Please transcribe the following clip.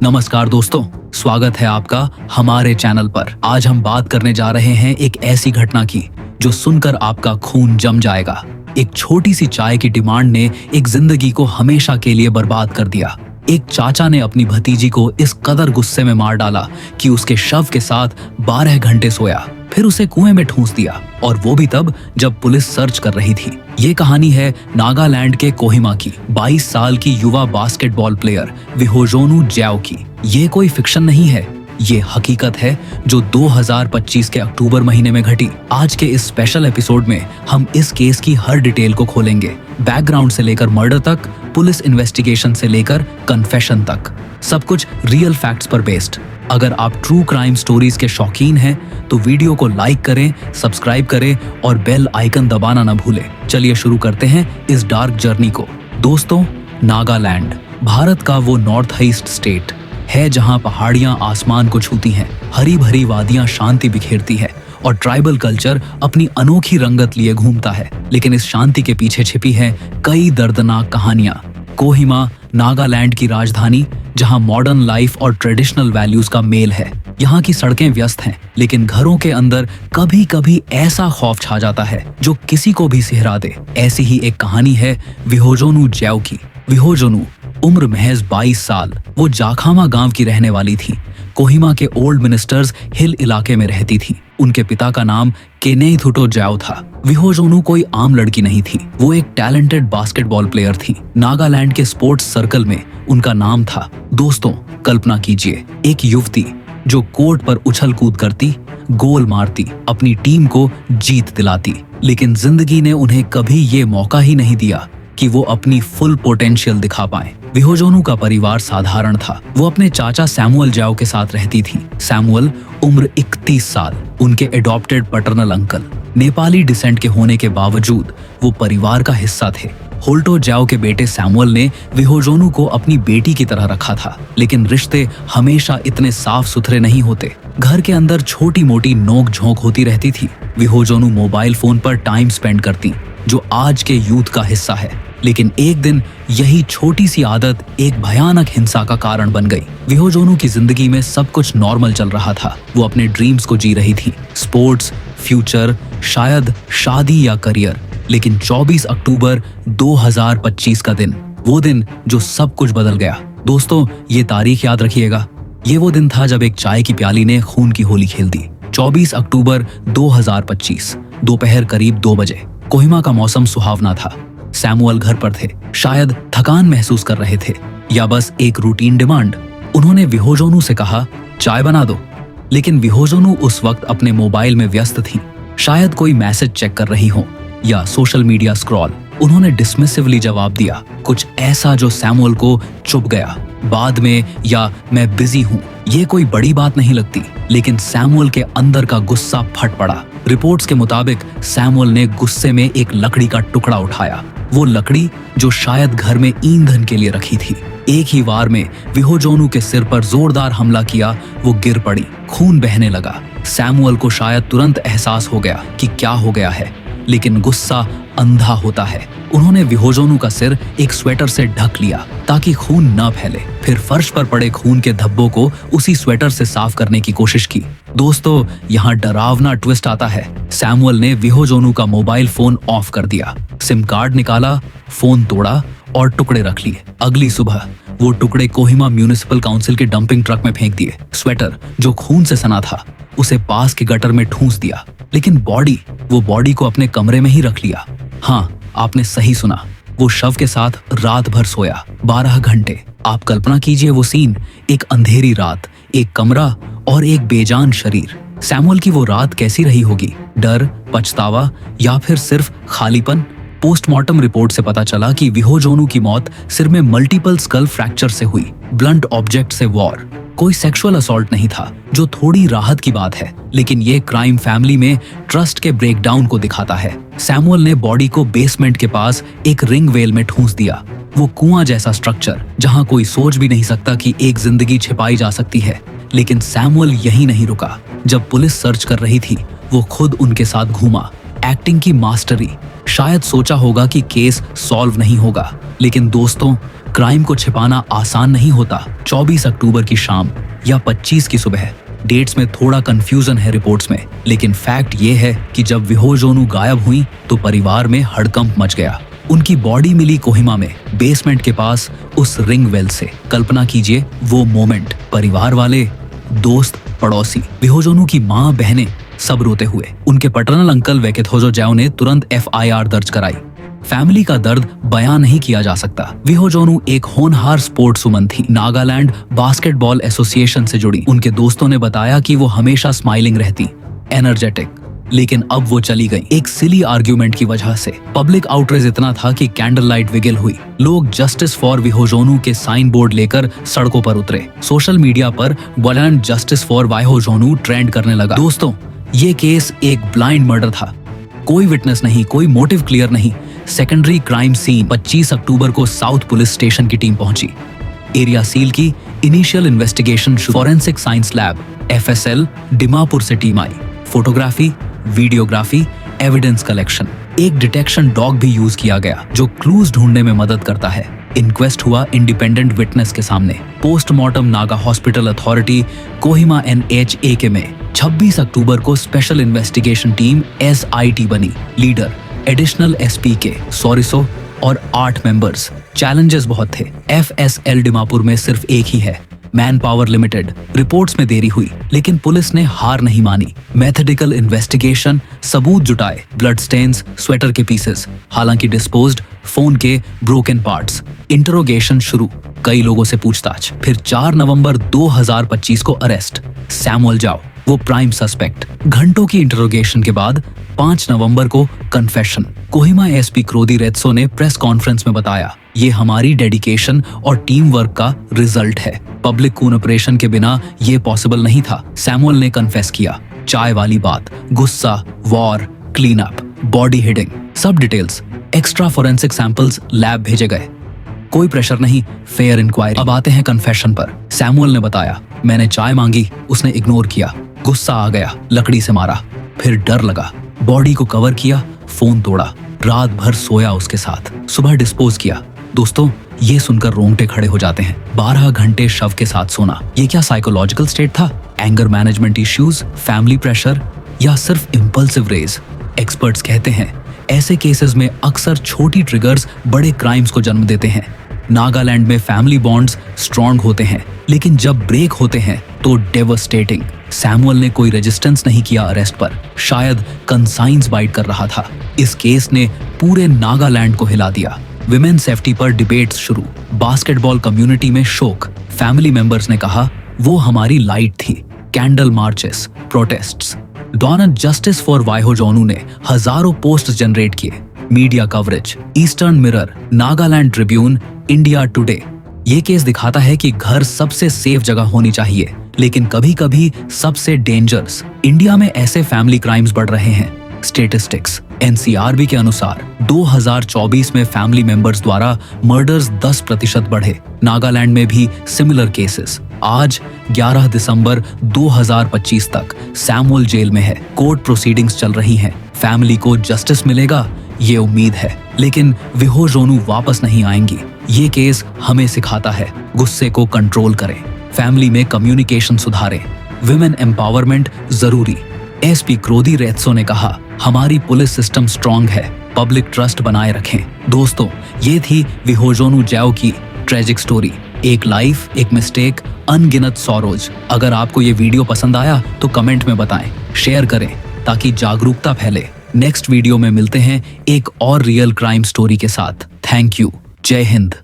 नमस्कार दोस्तों, स्वागत है आपका हमारे चैनल पर। आज हम बात करने जा रहे हैं एक ऐसी घटना की जो सुनकर आपका खून जम जाएगा। एक छोटी सी चाय की डिमांड ने एक जिंदगी को हमेशा के लिए बर्बाद कर दिया। एक चाचा ने अपनी भतीजी को इस कदर गुस्से में मार डाला कि उसके शव के साथ 12 घंटे सोया, फिर उसे कुएं में ठूंस दिया, और वो भी तब जब पुलिस सर्च कर रही थी। ये कहानी है नागालैंड के कोहिमा की 22 साल की युवा बास्केटबॉल प्लेयर विहोजोनु जैव की। ये कोई फिक्शन नहीं है, ये हकीकत है जो 2025 के अक्टूबर महीने में घटी। आज के इस स्पेशल एपिसोड में हम इस केस की हर डिटेल को खोलेंगे, बैकग्राउंड से लेकर मर्डर तक, पुलिस इन्वेस्टिगेशन से लेकर कन्फेशन तक, सब कुछ रियल फैक्ट्स पर बेस्ड। अगर आप ट्रू क्राइम स्टोरीज के शौकीन हैं तो वीडियो को लाइक करें, सब्सक्राइब करें और बेल आइकन दबाना न भूलें। चलिए शुरू करते हैं इस डार्क जर्नी को। दोस्तों, नागालैंड भारत का वो नॉर्थ ईस्ट स्टेट है जहां पहाड़ियां आसमान को छूती हैं, हरी भरी वादियां शांति बिखेरती है और ट्राइबल कल्चर अपनी अनोखी रंगत लिए घूमता है। लेकिन इस शांति के पीछे छिपी हैं कई दर्दनाक कहानियां। कोहिमा नागालैंड की राजधानी, जहां मॉडर्न लाइफ और ट्रेडिशनल वैल्यूज का मेल है। यहाँ की सड़कें व्यस्त हैं, लेकिन घरों के अंदर कभी कभी ऐसा खौफ छा जाता है जो किसी को भी सिहरा दे। ऐसी ही एक कहानी है विहोजोनु जैव की। विहोजोनु उम्र महज 22 साल, वो जाखामा गांव की रहने वाली थी। कोहिमा के ओल्ड मिनिस्टर्स हिल इलाके में रहती थी। उनके पिता का नाम केनेइथुटो जैव था। विहोजोनु कोई आम लड़की नहीं थी, वो एक टैलेंटेड बास्केटबॉल प्लेयर थी। नागालैंड के स्पोर्ट्स सर्कल में उनका नाम था। दोस्तों, कल्पना कीजिए, एक युवती जो कोर्ट पर उछल कूद करती, गोल मारती, अपनी टीम को जीत दिलाती, लेकिन जिंदगी ने उन्हें कभी ये मौका ही नहीं दिया कि वो अपनी फुल पोटेंशियल दिखा पाएं। विहोजोनु का परिवार साधारण था। वो अपने चाचा सैमुअल जैव के साथ रहती थी। सैमुअल उम्र 31 साल, उनके adopted paternal uncle. Nepali descent के होने के बावजूद वो परिवार का हिस्सा थे। होल्टो जैव के बेटे सैमुअल ने विहोजोनु को अपनी बेटी की तरह रखा था, लेकिन रिश्ते हमेशा इतने साफ सुथरे नहीं होते। घर के अंदर छोटी मोटी नोक झोंक होती रहती थी। विहोजोनु मोबाइल फोन पर टाइम स्पेंड करती, जो आज के यूथ का हिस्सा है। लेकिन एक दिन यही छोटी सी आदत एक भयानक हिंसा का कारण बन गई। विहोजोनु की जिंदगी में सब कुछ नॉर्मल चल रहा था। वो अपने ड्रीम्स को जी रही थी, स्पोर्ट्स, फ्यूचर, शायद शादी या करियर। लेकिन 24 अक्टूबर 2025 का दिन, वो दिन जो सब कुछ बदल गया। दोस्तों, ये तारीख याद रखिएगा। ये वो दिन था जब एक चाय की प्याली ने खून की होली खेल दी। 24 अक्टूबर 2025, दोपहर करीब 2 बजे। कोहिमा का मौसम सुहावना था। सैमुअल घर पर थे, शायद थकान महसूस कर रहे थे या बस एक रूटीन डिमांड। उन्होंने विहोजोनु से कहा, चाय बना दो। लेकिन विहोजोनु उस वक्त अपने मोबाइल में व्यस्त थी, शायद कोई मैसेज चेक कर रही हो या सोशल मीडिया स्क्रॉल। उन्होंने डिसमिसिवली जवाब दिया, कुछ ऐसा जो सैमुअल को चुभ गया। बाद में या मैं बिजी हूँ, ये कोई बड़ी बात नहीं लगती, लेकिन सैमुअल के अंदर का गुस्सा फट पड़ा। रिपोर्ट्स के मुताबिक सैमुअल ने गुस्से में एक लकड़ी का टुकड़ा उठाया, वो लकड़ी जो शायद घर में ईंधन के लिए रखी थी। एक ही वार में विहोजोनु के सिर पर जोरदार हमला किया। वो गिर पड़ी, खून बहने लगा। सैमुअल को शायद तुरंत एहसास हो गया कि क्या हो गया है, लेकिन गुस्सा अंधा होता है। उन्होंने विहोजोनु का सिर एक स्वेटर से ढक लिया ताकि खून न फैले। फिर फर्श पर पड़े खून के धब्बों को उसी स्वेटर से साफ करने की कोशिश की। दोस्तों, यहाँ डरावना ट्विस्ट आता है। सैमुअल ने विहोजोनु का मोबाइल फोन ऑफ कर दिया, सिम कार्ड निकाला, फोन तोड़ा और टुकड़े रख लिए। अगली सुबह वो टुकड़े कोहिमा म्यूनिसिपल काउंसिल के डंपिंग ट्रक में फेंक दिए। स्वेटर जो खून से सना था, उसे पास के गटर में ठूंस दिया। लेकिन वो बॉडी को अपने कमरे में ही रख लिया। हाँ, आपने सही सुना, वो शव के साथ रात भर सोया, 12 घंटे। आप कल्पना कीजिए वो सीन, एक अंधेरी रात, एक कमरा और एक बेजान शरीर। सैमुअल की वो रात कैसी रही होगी? डर, पछतावा या फिर सिर्फ खालीपन? पोस्टमार्टम रिपोर्ट से पता चला कि विहोजोनु की मौत सिर में मल्टीपल स्कल फ्रैक्चर से हुई, ब्लंट ऑब्जेक्ट से वॉर। कोई सेक्सुअल असॉल्ट नहीं था, जो थोड़ी राहत की बात है, लेकिन ये क्राइम फैमिली में ट्रस्ट के ब्रेकडाउन को दिखाता है। सैमुअल ने बॉडी को बेसमेंट के पास एक रिंग वेल में ठूंस दिया, वो कुआं जैसा स्ट्रक्चर जहां कोई सोच भी नहीं सकता कि एक जिंदगी छिपाई जा सकती है। लेकिन सैमुअल यहीं नहीं रुका। जब पुलिस सर्च कर रही थी, वो खुद उनके साथ घूमा। एक्टिंग की मास्टरी। शायद सोचा होगा कि केस सॉल्व नहीं होगा, लेकिन दोस्तों, क्राइम को छिपाना आसान नहीं होता। 24 अक्टूबर की शाम या 25 की सुबह, डेट्स में थोड़ा कंफ्यूजन है रिपोर्ट्स में, लेकिन फैक्ट ये है कि जब विहोजोनू गायब हुई तो परिवार में हड़कंप मच गया। उनकी बॉडी मिली कोहिमा में, बेसमेंट के पास उस रिंग वेल से। कल्पना कीजिए वो मोमेंट, परिवार वाले, दोस्त, पड़ोसी, विहोजोनू की माँ, बहनें सब रोते हुए। उनके पैटर्नल अंकल वेकेथोजो जैओ ने तुरंत FIR दर्ज कराई। फैमिली का दर्द बयां नहीं किया जा सकता। विहोजोनू एक होनहार स्पोर्ट्स वुमन थी, नागालैंड बास्केटबॉल एसोसिएशन से जुड़ी। उनके दोस्तों ने बताया कि वो हमेशा स्माइलिंग रहती, एनर्जेटिक, लेकिन अब वो चली गई एक सिली आर्ग्यूमेंट की वजह से। पब्लिक आउटरेज इतना था कि कैंडल लाइट विगिल हुई। लोग जस्टिस फॉर विहोजोनू के साइन बोर्ड लेकर सड़कों पर उतरे। सोशल मीडिया पर वायलेंट जस्टिस फॉर विहोजोनू ट्रेंड करने लगा। दोस्तों, ये केस एक ब्लाइंड मर्डर था। कोई विटनेस नहीं, कोई मोटिव क्लियर नहीं। सेकेंडरी क्राइम सीन 25 अक्टूबर को साउथ पुलिस स्टेशन की टीम पहुंची। एरिया सील की, initial investigation, forensic science lab FSL Dimapur से टीम आई। फोटोग्राफी, वीडियोग्राफी, एविडेंस कलेक्शन, एक डिटेक्शन डॉग भी यूज किया गया जो क्लूज ढूंढने में मदद करता है। इंक्वेस्ट हुआ इंडिपेंडेंट विटनेस के सामने। Postmortem Naga hospital authority, Kohima NHAK में 26 अक्टूबर को स्पेशल इन्वेस्टिगेशन टीम SIT बनी। लीडर एडिशनल SPK सोरिसो और 8 मेंबर्स। चैलेंजेस बहुत थे। FSL डिमापुर में सिर्फ एक ही है, मैन पावर लिमिटेड। रिपोर्ट्स में देरी हुई, लेकिन पुलिस ने हार नहीं मानी। मेथडिकल इन्वेस्टिगेशन, सबूत जुटाए, ब्लड स्टेन्स, स्वेटर के पीसेस, हालांकि डिस्पोज्ड, फोन के ब्रोकन पार्ट्स। इंटरोगेशन शुरू, कई लोगों से पूछताछ। फिर 4 नवंबर 2025 को अरेस्ट, सैमुअल जाओ, वो प्राइम सस्पेक्ट। घंटों की इंटरोगेशन के बाद 5 नवंबर को कन्फेशन। कोहिमा SP क्रोधी रेत्सो ने प्रेस कॉन्फ्रेंस में बताया, ये हमारी डेडिकेशन और टीम वर्क का रिजल्ट है। पब्लिक खून ऑपरेशन के बिना ये पॉसिबल नहीं था। सैमुअल ने कन्फेस किया। चाय वाली बात, गुस्सा, war, clean up, body hiding, सब details. Extra forensic samples lab भेजे गए। कोई प्रेशर नहीं, फेयर इंक्वायरी। अब आते हैं कन्फेशन पर। सैमुअल ने बताया, मैंने चाय मांगी, उसने इग्नोर किया। गुस्सा आ गया, लकड़ी से मारा। फिर डर लगा, बॉडी को कवर किया, फोन तोड़ा, रात भर सोया उसके साथ, सुबह डिस्पोज किया। दोस्तों, ये सुनकर रोंगटे खड़े हो जाते हैं। 12 घंटे शव के साथ सोना, ये क्या साइकोलॉजिकल स्टेट था? Anger management issues, family pressure, या सिर्फ इम्पल्सिव रेज? एक्सपर्ट्स कहते हैं ऐसे केसेस में अक्सर छोटी ट्रिगर्स बड़े क्राइम्स को जन्म देते हैं। नागालैंड में फैमिली बॉन्ड्स स्ट्रॉन्ग होते हैं, लेकिन जब ब्रेक होते हैं तो डेवस्टेटिंग। सैमुअल ने कोई रेजिस्टेंस नहीं किया अरेस्ट पर, शायद कंसाइंस बाइट कर रहा था। इस केस ने पूरे नागालैंड को हिला दिया। विमेन सेफ्टी पर डिबेट्स शुरू, बास्केटबॉल कम्युनिटी में शोक। फैमिली मेंबर्स ने कहा, वो हमारी लाइट थी। Candle marches, protests. Don justice for Vihozonu ने हजारों पोस्ट जनरेट किए। Media coverage, Eastern Mirror, Nagaland Tribune, India Today. ये केस दिखाता है कि घर सबसे सेफ जगह होनी चाहिए, लेकिन कभी कभी सबसे डेंजरस। इंडिया में ऐसे फैमिली क्राइम्स बढ़ रहे हैं। स्टेटिस्टिक्स NCRB के अनुसार 2024 में फैमिली मेंबर्स द्वारा मर्डर्स 10% बढ़े। नागालैंड में भी सिमिलर केसेस। आज 11 दिसंबर 2025 तक सैमुअल जेल में है। कोर्ट प्रोसीडिंग्स चल रही हैं। फैमिली को जस्टिस मिलेगा, ये उम्मीद है, लेकिन विहोजोनू वापस नहीं आएंगी। ये केस हमें सिखाता है, गुस्से को कंट्रोल करें, फैमिली में कम्युनिकेशन सुधारें, विमेन एम्पावरमेंट जरूरी। SP क्रोधी रेत्सो ने कहा, हमारी पुलिस सिस्टम स्ट्रॉन्ग है, पब्लिक ट्रस्ट बनाए रखें। दोस्तों, ये थी विहोजोनू जैओ की ट्रेजिक स्टोरी। एक लाइफ, एक मिस्टेक, अनगिनत सौरोज। अगर आपको ये वीडियो पसंद आया तो कमेंट में बताएं, शेयर करें ताकि जागरूकता फैले। नेक्स्ट वीडियो में मिलते हैं एक और रियल क्राइम स्टोरी के साथ। Thank you. जय हिंद।